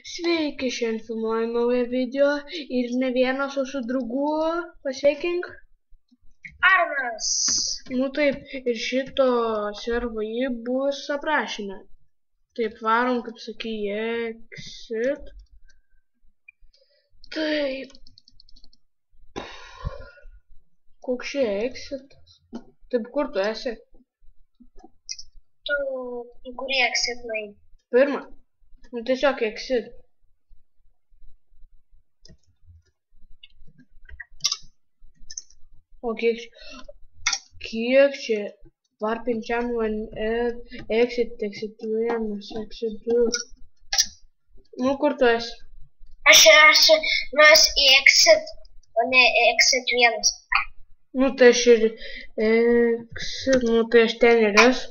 Sveiki, šiandien filmuoju naują video ir ne vienas su draugu, pasveikink. Arnas. Nu taip, ir šito servo jį bus aprašyme. Taip, varom, kaip sakai, exit. Taip. Koks čia exit? Taip, kur tu esi? Tu į kurį exit nueini? Pirmą. Nu tiesiog exit. O kiek čia? Varpinčiam exit 1, exit 2. Nu kur tu esi? Aš esu nuėjęs į exit, o ne exit 1. Nu tai aš ir exit, nu tai aš ten ir esu.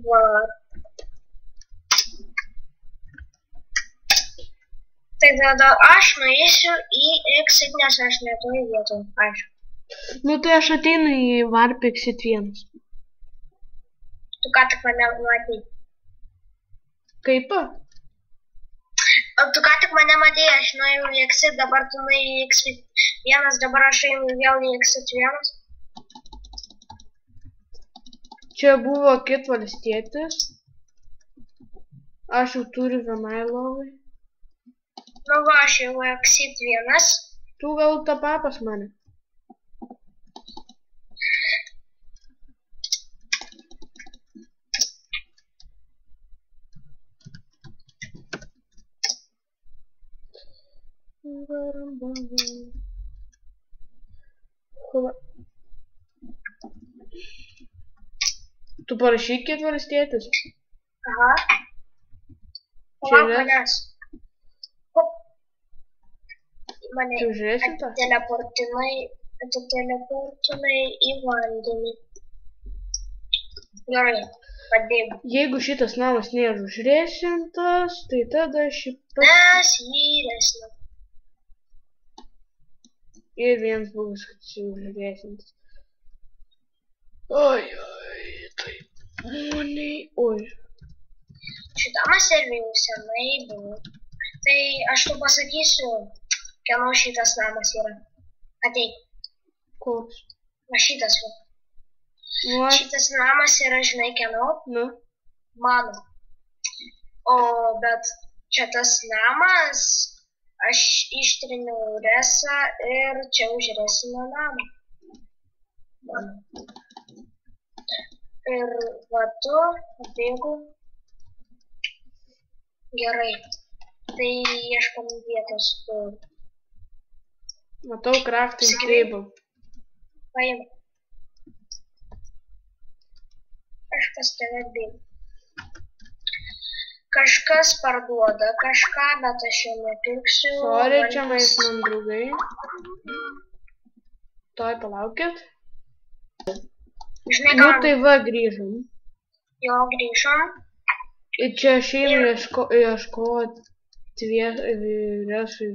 Va. Tai tada aš nueisiu į exit, nes aš netoj vietoj. Aišku. Nu tai aš ateinu į varp exit 1. Tu ką tik mane matei. Kaip? Tu ką tik mane matei, aš nuėjau į exit, dabar tu nuėjai į exit 1, dabar aš einu vėl į exit 1. Čia buvo kit valstietis. Aš jau turiu vienai lovai. Nu va, aš jau exit 1. Tu gal tapapas mane. Tu parašyk kit valstietis. Aha. Čia Palauk manęs. Hop. Mane Tu žiūrėsi tą? atiteleportinai į vandenį. Gerai, padėjau. Jeigu šitas namas nėra užrėsintas, tai tada šį Mes vyresnė. ir vienas buvęs užrėsintas. Oi, taip. Moniai, oi. Šitame serveriu senai buvo. Tai aš tu pasakysiu, kieno šitas namas yra. Ateik. Koks? Va šitas va. Nu, aš, Šitas namas yra, žinai, kieno? nu. Mano. O, bet čia tas namas, aš ištriniau resą ir čia užresino namą. Mano. Ir va tu, bėgu. Gerai. Tai ieškam vietos, tu Matau crafting table. paim. Aš pas tave bėgu. Kažkas parduoda kažką, bet aš jau nepirksiu. Sorry, čia mais man draugai. Toj palaukit. Žinai, Nu ką? tai va, grįžom. Jo, grįžom. Ir čia aš einu ieškoti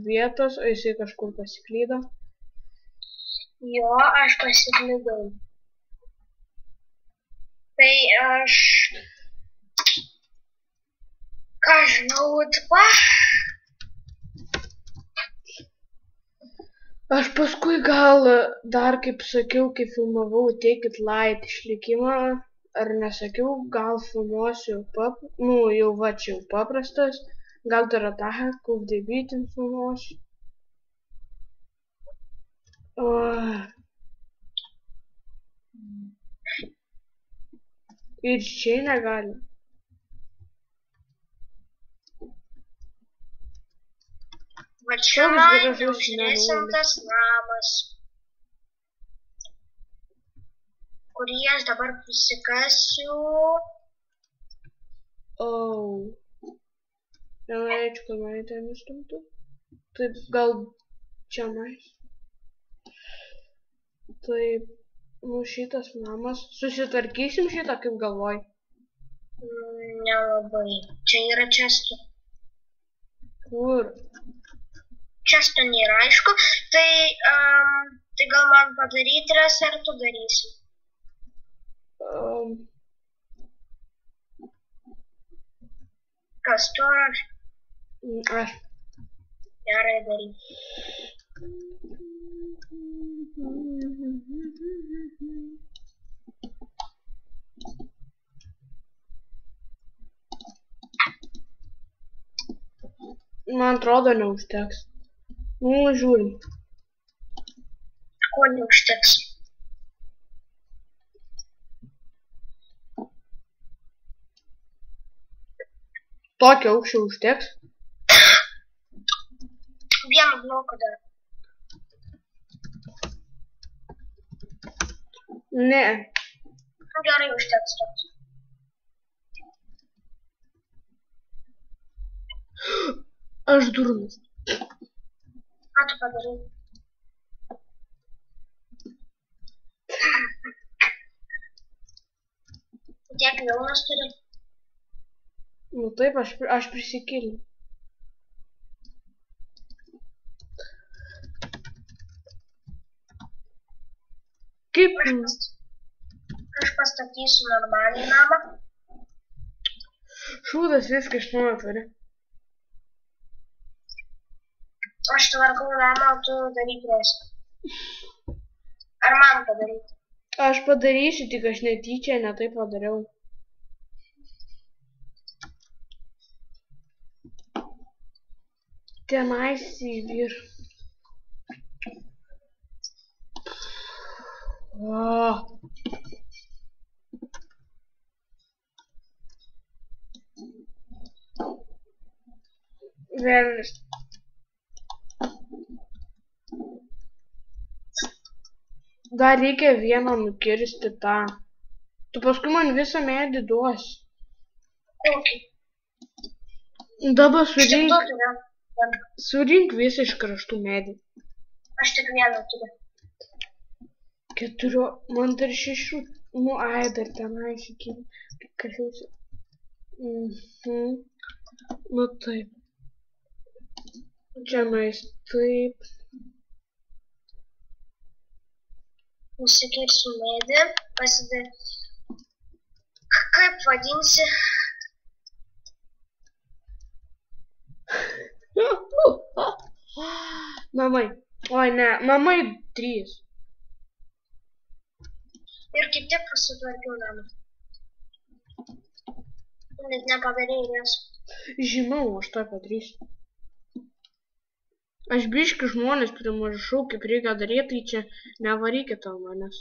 vietos, o jisai kažkur pasiklydo. Jo, aš pasiklydau. Tai aš... Ką žinau, tva? Aš paskui gal dar, kaip sakiau, kai filmavau Take It Light išlikimą, ar nesakiau, gal filmuosiu, jau va čia jau paprastas, gal dar Attack of the Beaten filmuosiu. Ir čia negali. Va čia Toks man gražus neužresintas namas, kurį aš dabar prisikasiu. Nenorėčiau, kad mane ten įstumtų. Taip, gal čia mais. Taip, nu šitas namas. Susitvarkysim šitą, kaip galvoj. Nelabai. Čia yra čestų. Kur? Čestų nėra, aišku. Tai gal man padaryti resą, ar tu darysi? Kas tu ar Aš. gerai daryk. Man atrodo, neužteks. Nu, žiūrim. Ko neužteks? Tokio aukščio užteks. Vieną bloką dar. Ne. Nu, gerai užteks toks. Aš durnas. Ką tu padarai? Tiek vilnos turi. Nu taip, aš prisikėliau. Kaip? Aš pastatysiu normaliai namą. Šūdas viską iš naujo turi. Aš tvarkau namą, o tu daryk reską. Ar man padaryti? Aš padarysiu, tik aš netyčia ne taip padariau. Tenais įvyr. Velnis. Dar reikia vieną nukirsti tą. Tu paskui man visą medį duosi. Kokį? Dabar Aš tik du turiu. surink visą iš kraštų medį. Aš tik vieną turiu. 4, man dar 6. Nu, ai, dar tenais iki kasiausi. Nu taip. Čia mais taip. Nusikirsiu medį, kaip vadinsi? Namai. Oi, ne, namai 3. Ir kaip tik pasitvarkiau namą. Net nepadarėjai reską. Žinau, aš tą padarysiu. Aš biški žmonės primažau, kaip reikia daryti, tai čia nevarykite manęs.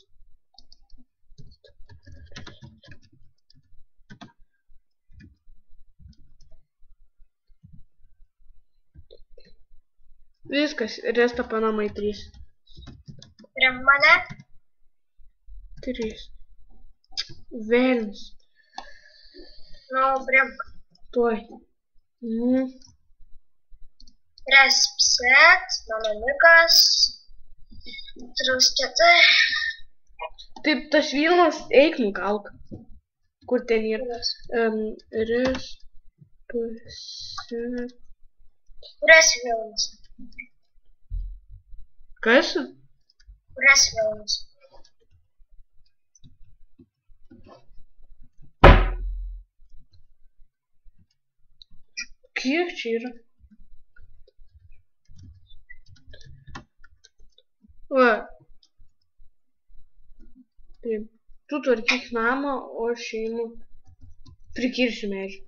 Viskas, resta panamai 3. Prie mane? 3. Velnis. Nu, prie Tuoj. Reset, bananiukas, truskėtai. Taip, tas Vilnas, eik nukalk. Kur ten yra? Kurias Vilnas? Kas? Kurias Vilnas? Kiek čia yra? Va. Taip. Tu tvarkyk namą, o aš einu prikirsiu medžių.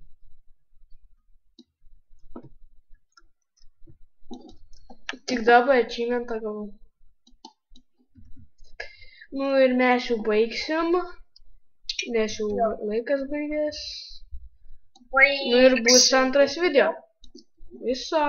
Tik dabar achievementą gavau. Nu ir mes jau baigsim, nes jau laikas baigės. Nu ir bus antras video. Viso.